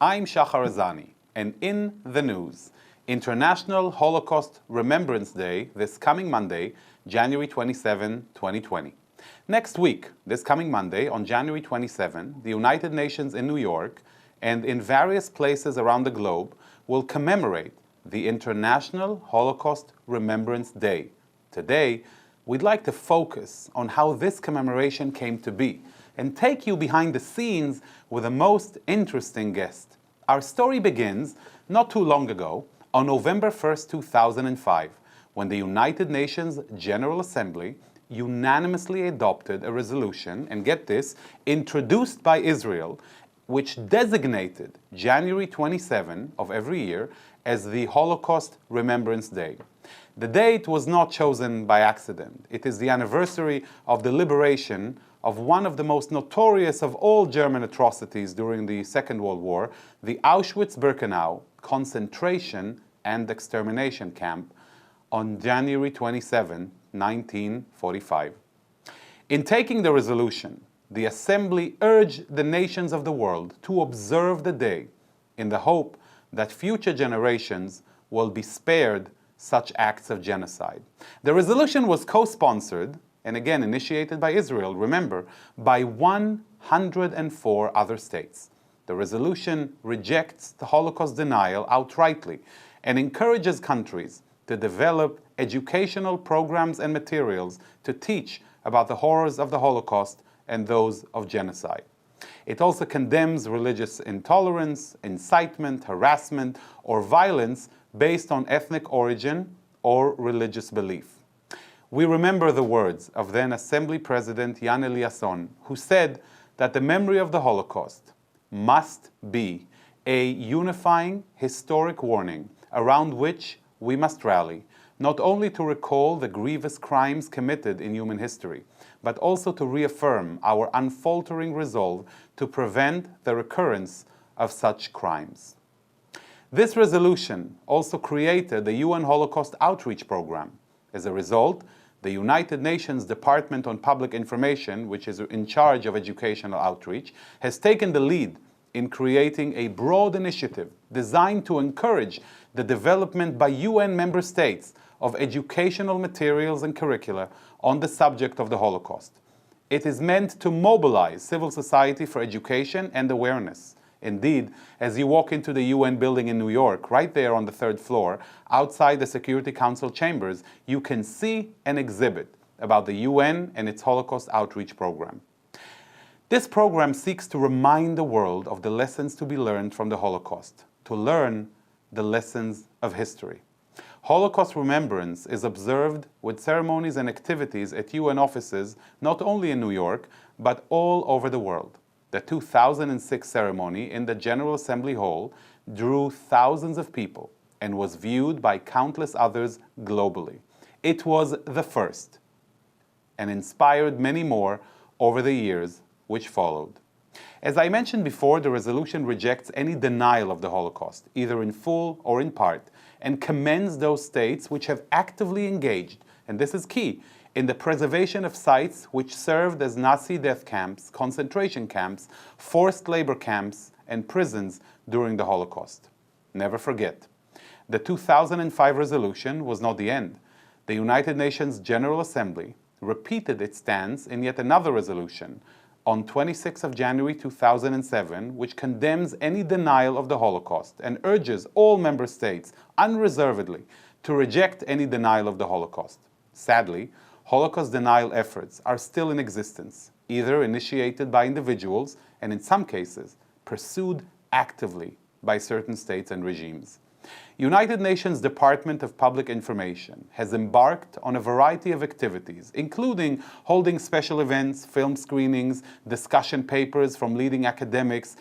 I'm Shahar Azani, and in the news, International Holocaust Remembrance Day this coming Monday, January 27, 2020. Next week, this coming Monday, on January 27, the United Nations in New York and in various places around the globe will commemorate the International Holocaust Remembrance Day. Today, we'd like to focus on how this commemoration came to be and take you behind the scenes with a most interesting guest. Our story begins not too long ago, on November 1st, 2005, when the United Nations General Assembly unanimously adopted a resolution, and get this, introduced by Israel, which designated January 27 of every year as the Holocaust Remembrance Day. The date was not chosen by accident. It is the anniversary of the liberation of one of the most notorious of all German atrocities during the Second World War, the Auschwitz-Birkenau concentration and extermination camp on January 27, 1945. In taking the resolution, the Assembly urged the nations of the world to observe the day in the hope that future generations will be spared such acts of genocide. The resolution was co-sponsored and again initiated by Israel, remember, by 104 other states. The resolution rejects the Holocaust denial outrightly and encourages countries to develop educational programs and materials to teach about the horrors of the Holocaust and those of genocide. It also condemns religious intolerance, incitement, harassment, or violence based on ethnic origin or religious belief. We remember the words of then Assembly President Jan Eliasson, who said that the memory of the Holocaust must be a unifying historic warning around which we must rally, not only to recall the grievous crimes committed in human history, but also to reaffirm our unfaltering resolve to prevent the recurrence of such crimes. This resolution also created the UN Holocaust Outreach Program. As a result, the United Nations Department on Public Information, which is in charge of educational outreach, has taken the lead in creating a broad initiative designed to encourage the development by UN member states of educational materials and curricula on the subject of the Holocaust. It is meant to mobilize civil society for education and awareness. Indeed, as you walk into the UN building in New York, right there on the third floor, outside the Security Council chambers, you can see an exhibit about the UN and its Holocaust Outreach Program. This program seeks to remind the world of the lessons to be learned from the Holocaust, to learn the lessons of history. Holocaust Remembrance is observed with ceremonies and activities at UN offices not only in New York, but all over the world. The 2006 ceremony in the General Assembly Hall drew thousands of people and was viewed by countless others globally. It was the first and inspired many more over the years which followed. As I mentioned before, the resolution rejects any denial of the Holocaust, either in full or in part, and commends those states which have actively engaged, and this is key, in the preservation of sites which served as Nazi death camps, concentration camps, forced labor camps, and prisons during the Holocaust. Never forget, the 2005 resolution was not the end. The United Nations General Assembly repeated its stance in yet another resolution on 26 of January 2007, which condemns any denial of the Holocaust and urges all member states unreservedly to reject any denial of the Holocaust. Sadly, Holocaust denial efforts are still in existence, either initiated by individuals and in some cases pursued actively by certain states and regimes. United Nations Department of Public Information has embarked on a variety of activities, including holding special events, film screenings, discussion papers from leading academics,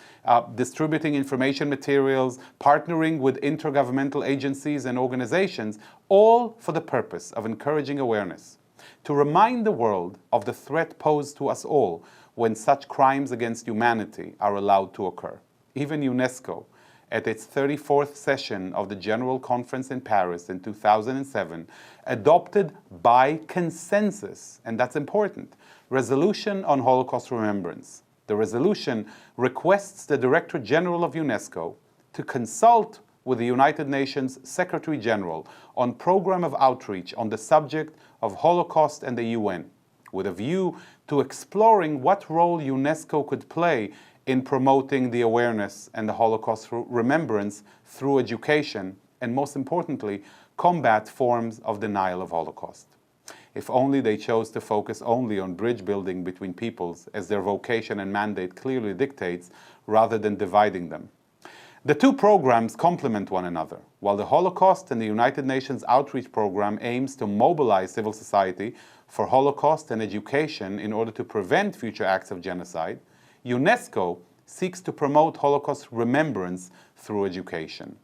distributing information materials, partnering with intergovernmental agencies and organizations, all for the purpose of encouraging awareness, to remind the world of the threat posed to us all when such crimes against humanity are allowed to occur. Even UNESCO, at its 34th session of the General Conference in Paris in 2007, adopted by consensus, and that's important, resolution on Holocaust remembrance. The resolution requests the Director General of UNESCO to consult with the United Nations Secretary General on program of outreach on the subject of Holocaust and the UN, with a view to exploring what role UNESCO could play in promoting the awareness and the Holocaust remembrance through education, and most importantly, combat forms of denial of Holocaust. If only they chose to focus only on bridge building between peoples, as their vocation and mandate clearly dictates, rather than dividing them. The two programs complement one another. While the Holocaust and the United Nations Outreach Program aims to mobilize civil society for Holocaust and education in order to prevent future acts of genocide, UNESCO seeks to promote Holocaust remembrance through education.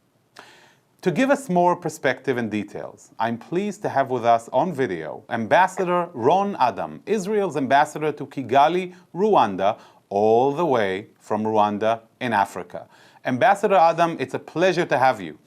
To give us more perspective and details, I'm pleased to have with us on video Ambassador Ron Adam, Israel's ambassador to Kigali, Rwanda, all the way from Rwanda in Africa. Ambassador Adam, it's a pleasure to have you.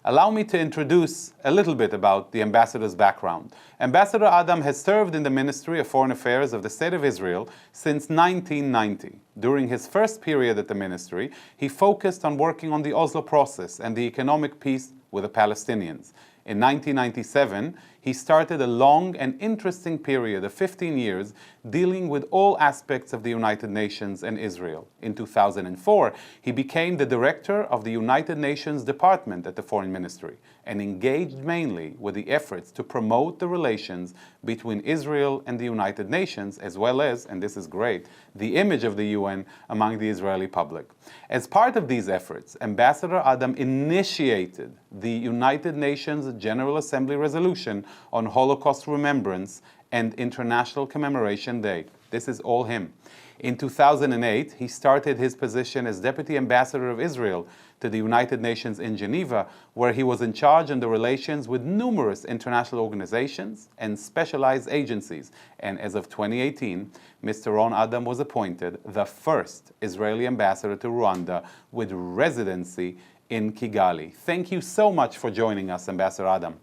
Allow me to introduce a little bit about the ambassador's background. Ambassador Adam has served in the Ministry of Foreign Affairs of the State of Israel since 1990. During his first period at the ministry, he focused on working on the Oslo process and the economic peace with the Palestinians. In 1997, he started a long and interesting period of 15 years dealing with all aspects of the United Nations and Israel. In 2004, he became the director of the United Nations Department at the Foreign Ministry and engaged mainly with the efforts to promote the relations between Israel and the United Nations, as well as, and this is great, the image of the UN among the Israeli public. As part of these efforts, Ambassador Adam initiated the United Nations General Assembly resolution on Holocaust Remembrance and International Commemoration Day. This is all him. In 2008, he started his position as Deputy Ambassador of Israel to the United Nations in Geneva, where he was in charge of the relations with numerous international organizations and specialized agencies. And as of 2018, Mr. Ron Adam was appointed the first Israeli ambassador to Rwanda with residency in Kigali. Thank you so much for joining us, Ambassador Adam.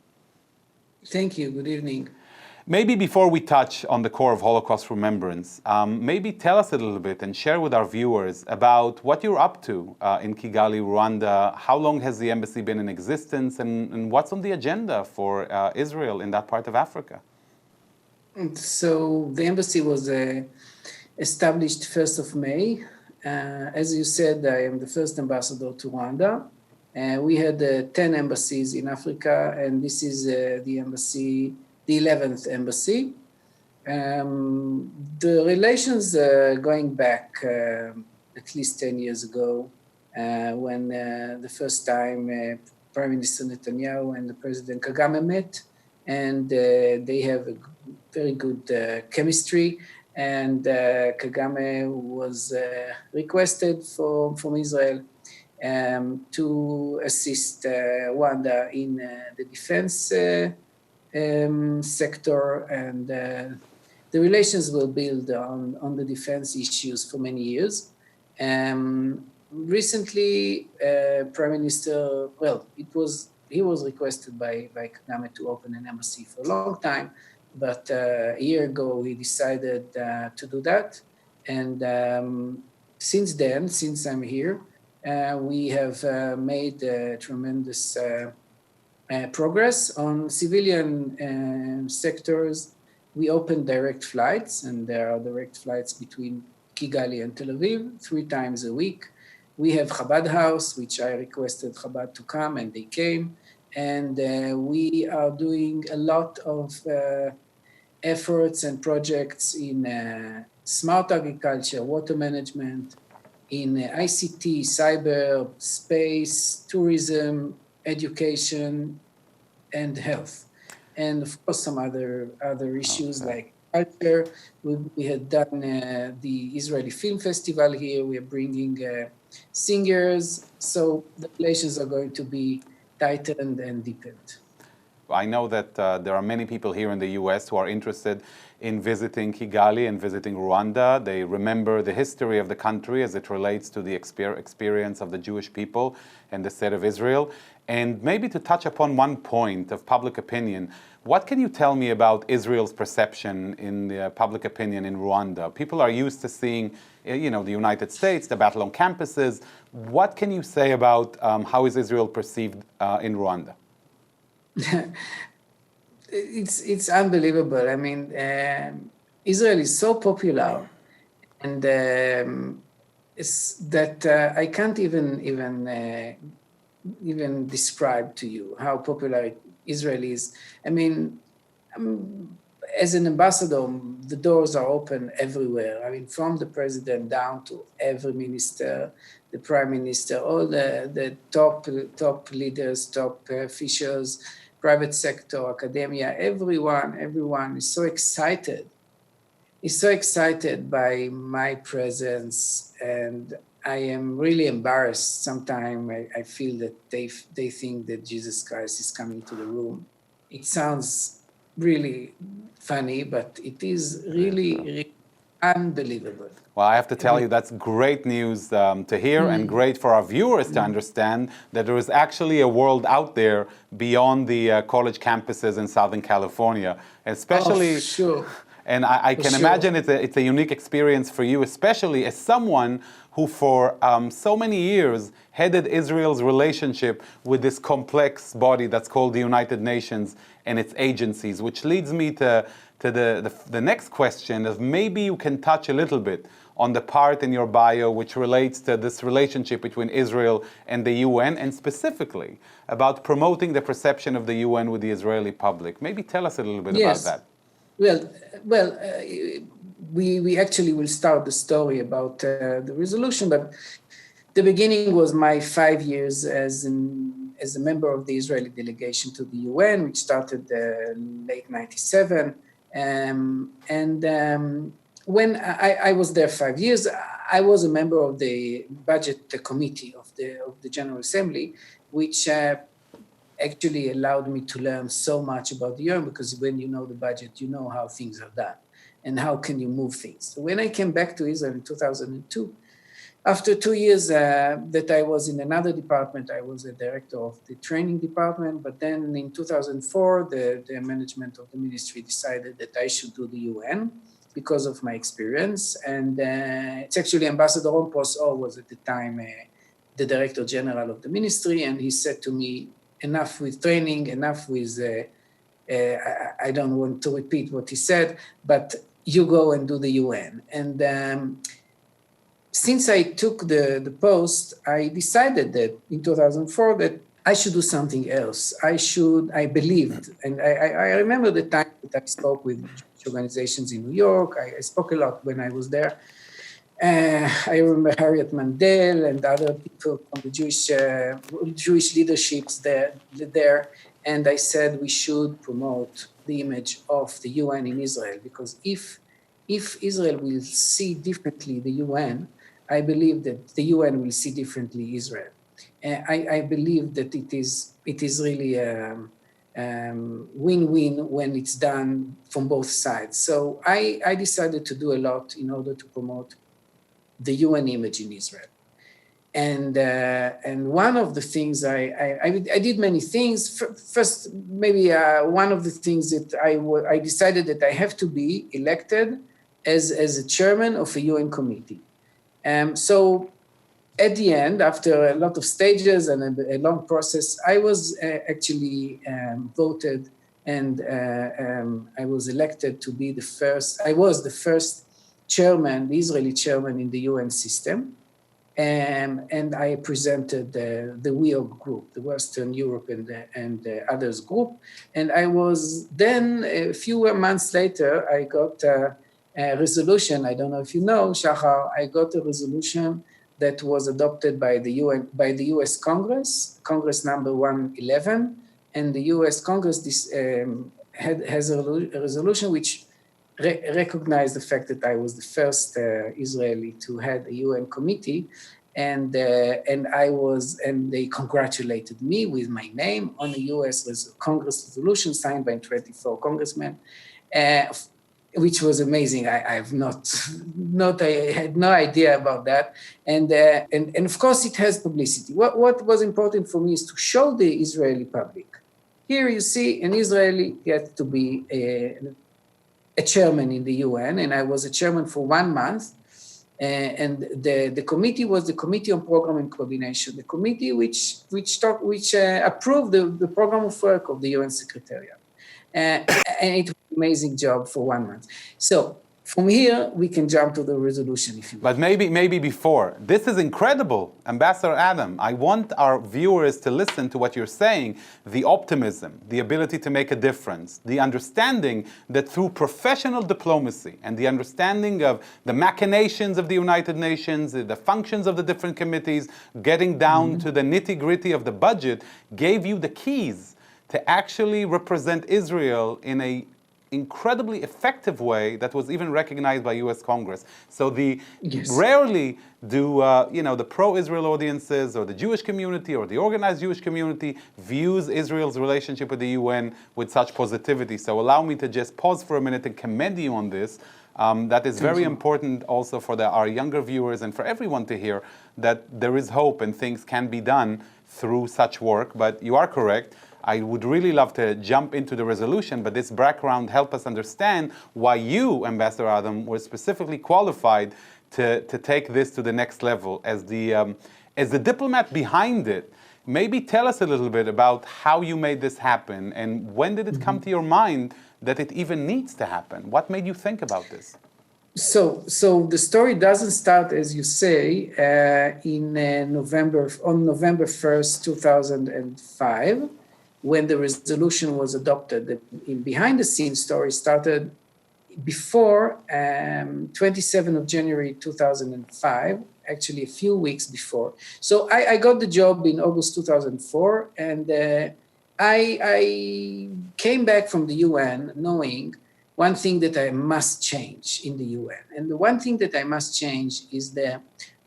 Thank you. Good evening. Maybe before we touch on the core of Holocaust remembrance, maybe tell us a little bit and share with our viewers about what you're up to in Kigali, Rwanda. How long has the embassy been in existence, and what's on the agenda for Israel in that part of Africa? So the embassy was established 1st of May. As you said, I am the first ambassador to Rwanda. We had 10 embassies in Africa, and this is the embassy, the 11th embassy. The relations going back at least 10 years ago, when the first time Prime Minister Netanyahu and the President Kagame met, and they have a very good chemistry. And Kagame was requested from Israel to assist Rwanda in the defense sector, and the relations were built on the defense issues for many years. Recently, Prime Minister, he was requested by Kagame to open an embassy for a long time, but a year ago he decided to do that. And since then, since I'm here, we have made tremendous progress on civilian sectors. We opened direct flights, and there are direct flights between Kigali and Tel Aviv 3 times a week. We have Chabad House, which I requested Chabad to come, and they came. And we are doing a lot of efforts and projects in smart agriculture, water management, in ICT, cyber, space, tourism, education, and health. And of course, some other issues like culture. We had done the Israeli Film Festival here. We are bringing singers. So the relations are going to be tightened and deepened. I know that there are many people here in the US who are interested in visiting Kigali and visiting Rwanda. They remember the history of the country as it relates to the experience of the Jewish people and the state of Israel. And maybe to touch upon one point of public opinion, what can you tell me about Israel's perception in the public opinion in Rwanda? People are used to seeing the United States, the battle on campuses. What can you say about how is Israel perceived in Rwanda? It's unbelievable. I mean, Israel is so popular, and it's that I can't even describe to you how popular Israel is. I mean, as an ambassador, the doors are open everywhere. I mean, from the president down to every minister, the prime minister, all the top leaders, top officials, private sector, academia, everyone is so excited. Is so excited by my presence, and I am really embarrassed. Sometimes I feel that they think that Jesus Christ is coming to the room. It sounds really funny, but it is really unbelievable. Well, I have to tell you, that's great news to hear, and great for our viewers to understand that there is actually a world out there beyond the college campuses in Southern California, especially. Oh, sure. And I can imagine it's a unique experience for you, especially as someone who for so many years headed Israel's relationship with this complex body that's called the United Nations and its agencies, which leads me to the next question of maybe you can touch a little bit on the part in your bio which relates to this relationship between Israel and the UN, and specifically about promoting the perception of the UN with the Israeli public. Maybe tell us a little bit about that. Well, we actually will start the story about the resolution, but the beginning was my 5 years as a member of the Israeli delegation to the UN, which started late '97, when I was there 5 years, I was a member of the budget committee of the General Assembly, which actually allowed me to learn so much about the UN, because when you know the budget, you know how things are done and how can you move things. So when I came back to Israel in 2002, after 2 years that I was in another department, I was a director of the training department, but then in 2004, the management of the ministry decided that I should do the UN because of my experience. And it's actually Ambassador Rompos was at the time the director general of the ministry, and he said to me, enough with training, enough with, I don't want to repeat what he said, but you go and do the UN. And since I took the post, I decided that in 2004 that I should do something else. I believed, and I remember the time that I spoke with Jewish organizations in New York. I spoke a lot when I was there. I remember Harriet Mandel and other people from the Jewish leaderships there, and I said we should promote the image of the UN in Israel, because if Israel will see differently the UN, I believe that the UN will see differently Israel. I believe that it is really a win-win when it's done from both sides. So I decided to do a lot in order to promote the UN image in Israel. And one of the things I did many things. First, maybe one of the things that I decided that I have to be elected as a chairman of a UN committee. So at the end, after a lot of stages and a long process, I was actually voted, and I was elected to be the first. I was the first chairman, the Israeli chairman in the UN system, and I presented the WEOG group, the Western Europe and the others group, and I was then a few months later I got a resolution. I don't know if you know, Shahar. I got a resolution that was adopted by the UN, by the U.S. Congress number 111, and the U.S. Congress has a resolution which recognized the fact that I was the first Israeli to head a UN committee, and they congratulated me with my name on a U.S. Congress resolution signed by 24 congressmen, which was amazing. I had no idea about that, and of course it has publicity. What was important for me is to show the Israeli public. Here you see an Israeli gets to be a chairman in the UN, and I was a chairman for 1 month. And the committee was the Committee on Program and Coordination, the committee which approved the program of work of the UN Secretariat. And it was an amazing job for 1 month. So from here, we can jump to the resolution if you want. But maybe before. This is incredible, Ambassador Adam. I want our viewers to listen to what you're saying, the optimism, the ability to make a difference, the understanding that through professional diplomacy and the understanding of the machinations of the United Nations, the functions of the different committees, getting down to the nitty-gritty of the budget, gave you the keys to actually represent Israel in a incredibly effective way that was even recognized by U.S. Congress. So rarely do the pro-Israel audiences or the Jewish community or the organized Jewish community views Israel's relationship with the UN with such positivity. So allow me to just pause for a minute and commend you on this. That is very important also for our younger viewers and for everyone to hear that there is hope and things can be done through such work. But you are correct. I would really love to jump into the resolution, but this background helps us understand why you, Ambassador Adam, were specifically qualified to take this to the next level. As the diplomat behind it, maybe tell us a little bit about how you made this happen, and when did it come to your mind that it even needs to happen? What made you think about this? So the story doesn't start, as you say, on November 1st, 2005. When the resolution was adopted. The behind-the-scenes story started before 27th of January 2005, actually a few weeks before. So I got the job in August 2004, and I came back from the UN knowing one thing that I must change in the UN. And the one thing that I must change is the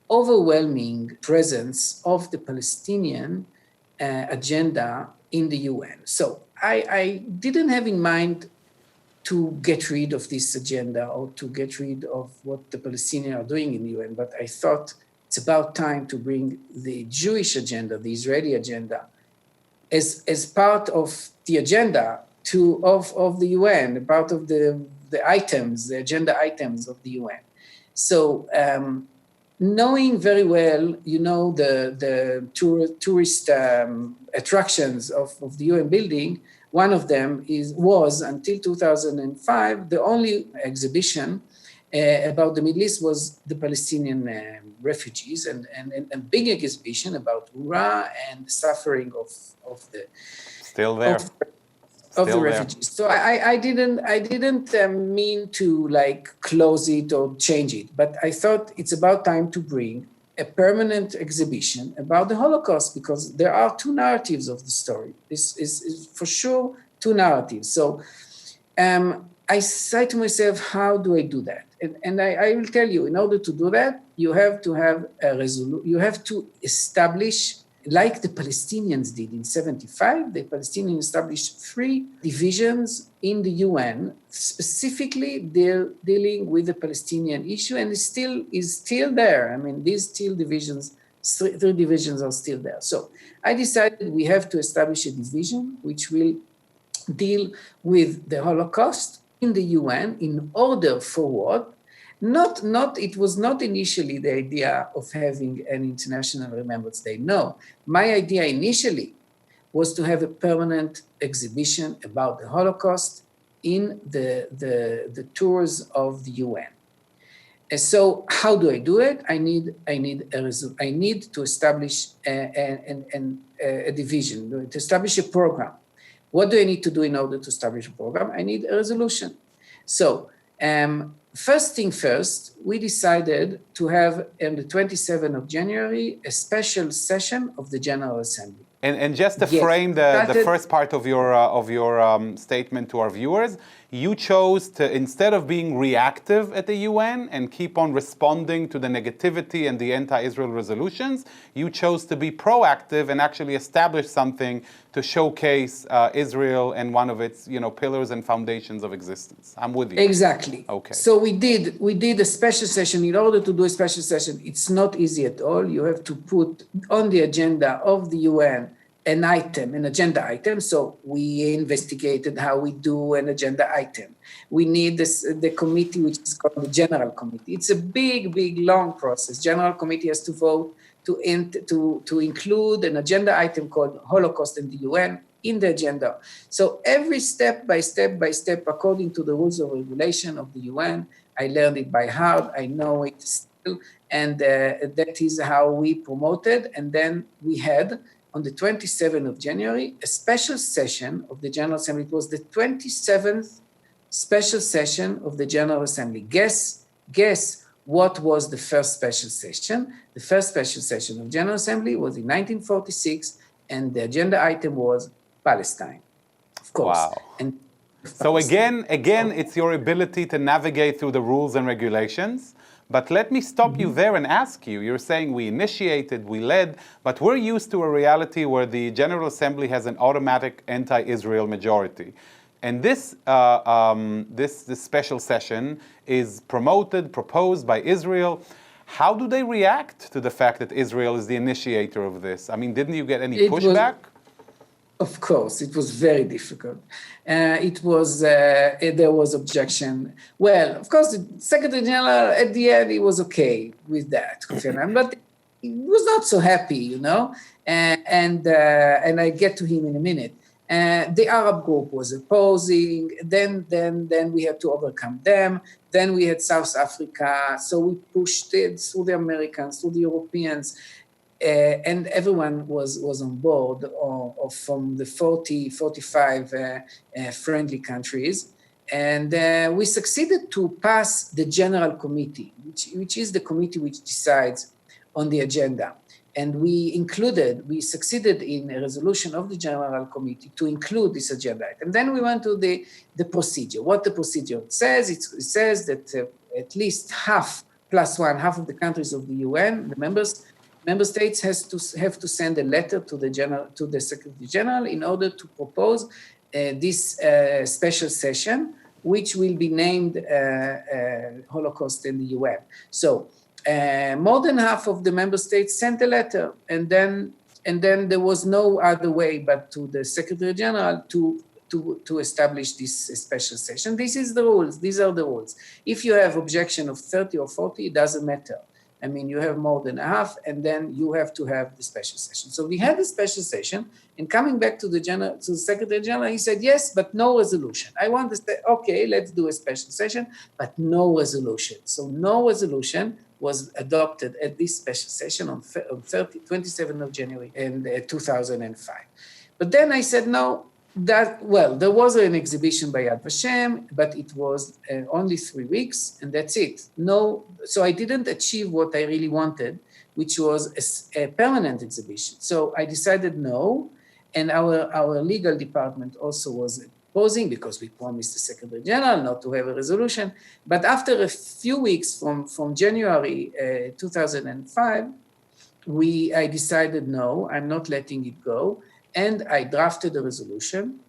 overwhelming presence of the Palestinian agenda in the UN. So I didn't have in mind to get rid of this agenda or to get rid of what the Palestinians are doing in the UN, but I thought it's about time to bring the Jewish agenda, the Israeli agenda, as part of the agenda of the UN, part of the items, the agenda items of the UN. So knowing very well, the tourist attractions of the UN building, one of them was until 2005, the only exhibition about the Middle East was the Palestinian refugees, and a big exhibition about UNRWA and the suffering of the... Still there. Of the refugees. So I didn't mean to close it or change it, but I thought it's about time to bring a permanent exhibition about the Holocaust, because there are two narratives of the story. This is for sure two narratives. So I said to myself, how do I do that? And I will tell you, in order to do that, you have to have you have to establish, like the Palestinians did in 1975, the Palestinians established 3 divisions in the UN, specifically dealing with the Palestinian issue, and is still there. I mean, these 3 divisions are still there. So I decided we have to establish a division which will deal with the Holocaust in the UN in order for what? It was not initially the idea of having an International Remembrance Day. No, my idea initially was to have a permanent exhibition about the Holocaust in the tours of the UN. And so how do I do it? I need to establish a division, to establish a program. What do I need to do in order to establish a program? I need a resolution. So first thing first, we decided to have on the 27th of January a special session of the General Assembly. And just to frame the first part of your statement to our viewers, you chose to, instead of being reactive at the UN and keep on responding to the negativity and the anti-Israel resolutions, you chose to be proactive and actually establish something to showcase Israel and one of its pillars and foundations of existence. I'm with you. Exactly. Okay. So we did a special session. In order to do a special session, it's not easy at all. You have to put on the agenda of the UN an item, an agenda item. So we investigated how we do an agenda item. We need the committee, which is called the General Committee. It's a big, big, long process. General Committee has to vote to include an agenda item called Holocaust in the UN in the agenda. So every step by step, according to the rules of regulation of the UN, I learned it by heart. I know it still, and that is how we promoted. And then we had, on the 27th of January, a special session of the General Assembly. It was the 27th special session of the General Assembly. Guess what was the first special session? The first special session of General Assembly was in 1946, and the agenda item was Palestine, of course. Wow. And so again, it's your ability to navigate through the rules and regulations. But let me stop you there and ask you, you're saying we initiated, we led, but we're used to a reality where the General Assembly has an automatic anti-Israel majority. And this special session is proposed by Israel. How do they react to the fact that Israel is the initiator of this? I mean, didn't you get any pushback? Of course, it was very difficult. There was objection. Well, of course, the Secretary General at the end, he was okay with that, but he was not so happy, you know. And I get to him in a minute. The Arab group was opposing. Then we had to overcome them. Then we had South Africa. So we pushed it through the Americans, through the Europeans. And everyone was on board from the 45 friendly countries. And we succeeded to pass the General Committee, which is the committee which decides on the agenda. And we succeeded in a resolution of the General Committee to include this agenda item. Then we went to the procedure. What the procedure says, it says that at least half of the countries of the UN, the member states have to send a letter to the Secretary General in order to propose this special session, which will be named Holocaust in the UN. So more than half of the member states sent a letter, and then there was no other way but to the Secretary General to establish this special session. This is the rules. These are the rules. If you have objection of 30 or 40, it doesn't matter. I mean, you have more than half, and then you have to have the special session. So we had the special session, and coming back to the Secretary General, he said, yes, but no resolution. I want to say, okay, let's do a special session, but no resolution. So no resolution was adopted at this special session on 27th of January in 2005. But then I said, no, there was an exhibition by Yad Vashem, but it was only 3 weeks, and that's it. No, so I didn't achieve what I really wanted, which was a permanent exhibition. So I decided no, and our legal department also was opposing because we promised the Secretary General not to have a resolution. But after a few weeks from January 2005, I decided no, I'm not letting it go. And I drafted a resolution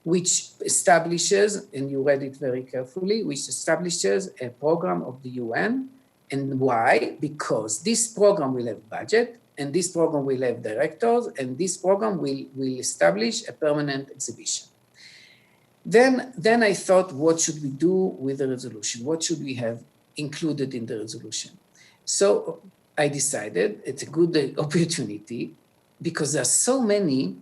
which establishes, and you read it very carefully, which establishes a program of the UN. And why? Because this program will have budget, and this program will have directors, and this program will establish a permanent exhibition. Then I thought, what should we do with the resolution? What should we have included in the resolution? So I decided it's a good opportunity, because there are so many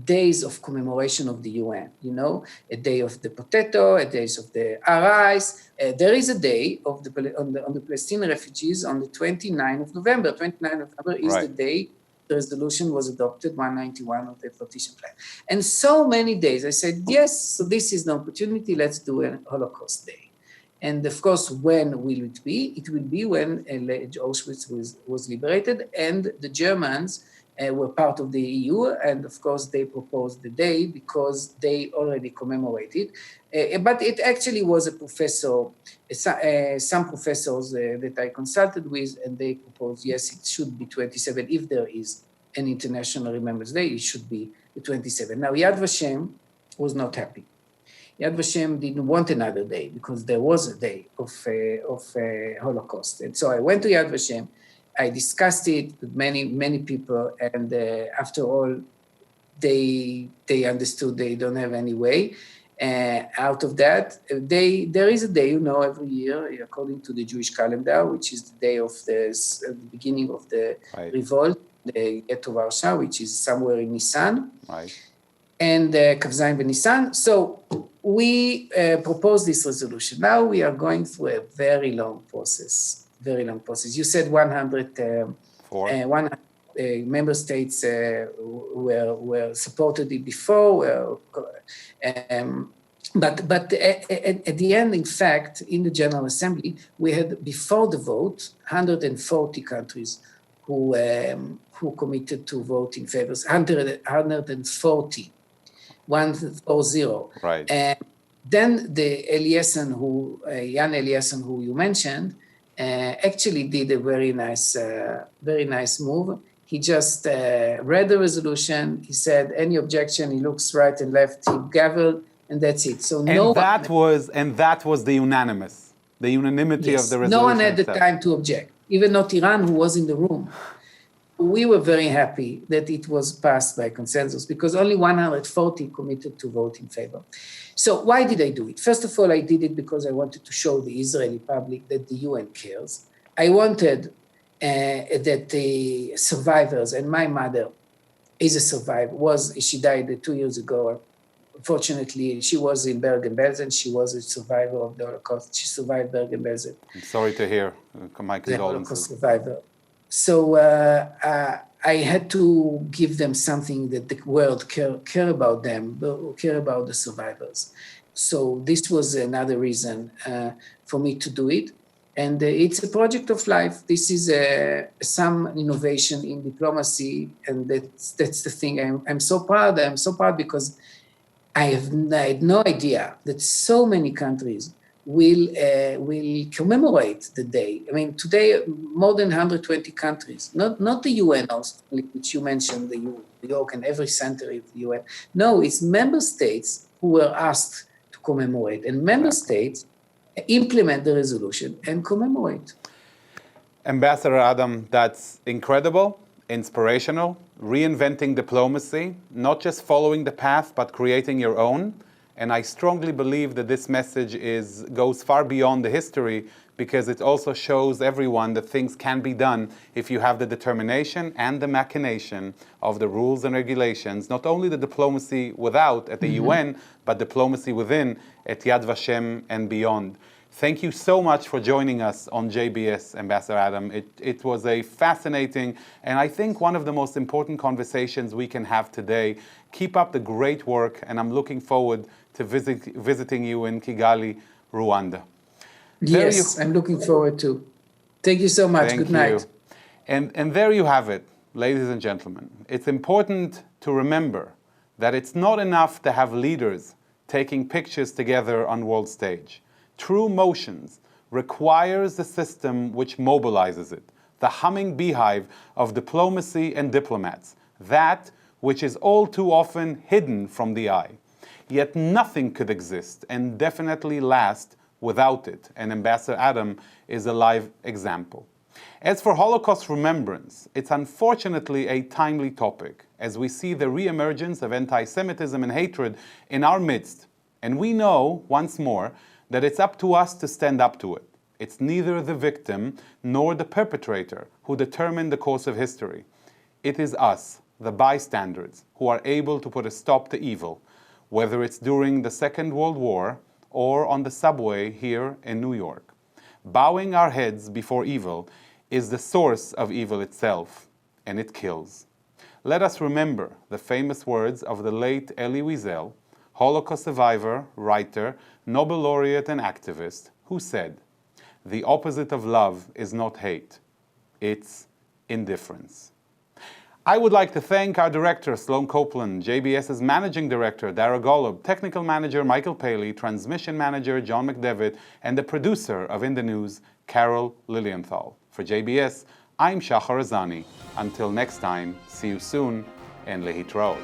days of commemoration of the UN, you know, a day of the potato, a day of the RIs. There is a day of on the Palestinian refugees on the 29th of November. 29th of November is the day the resolution was adopted, 191 of the partition plan. And so many days, I said, yes, so this is an opportunity, let's do a Holocaust Day. And of course, when will it be? It will be when Auschwitz was liberated, and the Germans were part of the EU, and of course they proposed the day because they already commemorated. But it actually was a professor, some professors that I consulted with, and they proposed, yes, it should be 27. If there is an International Remembrance Day, it should be the 27. Now, Yad Vashem was not happy. Yad Vashem didn't want another day because there was a day of Holocaust. And so I went to Yad Vashem. I discussed it with many people, and after all, they understood they don't have any way out of that. There is a day, every year, according to the Jewish calendar, which is the day of the beginning of the revolt, the Ghetto Warsaw, which is somewhere in Nisan. Right. And Kav Zayin B'Nisan. So we proposed this resolution. Now we are going through a very long process. You said 100 member states were supported it before. But at the end, in fact, in the General Assembly, we had, before the vote, 140 countries who committed to vote in favor. 140. 140. Right. And then the Jan Eliasson, who you mentioned, actually did a very nice move. He just read the resolution. He said, any objection, he looks right and left, he gaveled, and that's it. So that was the unanimity of the resolution. No one had the time to object, even not Iran, who was in the room. We were very happy that it was passed by consensus because only 140 committed to vote in favor. So why did I do it? First of all, I did it because I wanted to show the Israeli public that the UN cares. I wanted that the survivors, and my mother is a survivor, she died 2 years ago. Fortunately, she was in Bergen-Belsen. She was a survivor of the Holocaust. She survived Bergen-Belsen. I'm sorry to hear. My condolences. The Holocaust survivor. So I had to give them something that the world care about them, care about the survivors. So this was another reason for me to do it. And it's a project of life. This is some innovation in diplomacy, and that's the thing. I'm so proud. I'm so proud because I had no idea that so many countries will commemorate the day. I mean, today, more than 120 countries, not the UN, which you mentioned, the New York and every center of the UN. No, it's member states who were asked to commemorate, and member states implement the resolution and commemorate. Ambassador Adam, that's incredible, inspirational, reinventing diplomacy, not just following the path, but creating your own. And I strongly believe that this message goes far beyond the history because it also shows everyone that things can be done if you have the determination and the machination of the rules and regulations, not only the diplomacy without at the UN, but diplomacy within at Yad Vashem and beyond. Thank you so much for joining us on JBS, Ambassador Adam. It was a fascinating and I think one of the most important conversations we can have today. Keep up the great work, and I'm looking forward to visiting you in Kigali, Rwanda. Yes, I'm looking forward to. Thank you so much. Good night. And there you have it, ladies and gentlemen. It's important to remember that it's not enough to have leaders taking pictures together on world stage. True motions requires a system which mobilizes it, the humming beehive of diplomacy and diplomats, that which is all too often hidden from the eye. Yet nothing could exist and definitely last without it, and Ambassador Adam is a live example. As for Holocaust remembrance, it's unfortunately a timely topic, as we see the re-emergence of anti-Semitism and hatred in our midst, and we know, once more, that it's up to us to stand up to it. It's neither the victim nor the perpetrator who determine the course of history. It is us, the bystanders, who are able to put a stop to evil, whether it's during the Second World War or on the subway here in New York. Bowing our heads before evil is the source of evil itself, and it kills. Let us remember the famous words of the late Elie Wiesel, Holocaust survivor, writer, Nobel laureate and activist, who said, "The opposite of love is not hate, it's indifference." I would like to thank our director, Sloan Copeland, JBS's managing director, Dara Golub, technical manager, Michael Paley, transmission manager, John McDevitt, and the producer of In the News, Carol Lilienthal. For JBS, I'm Shahar Azani. Until next time, see you soon, and lehitraot.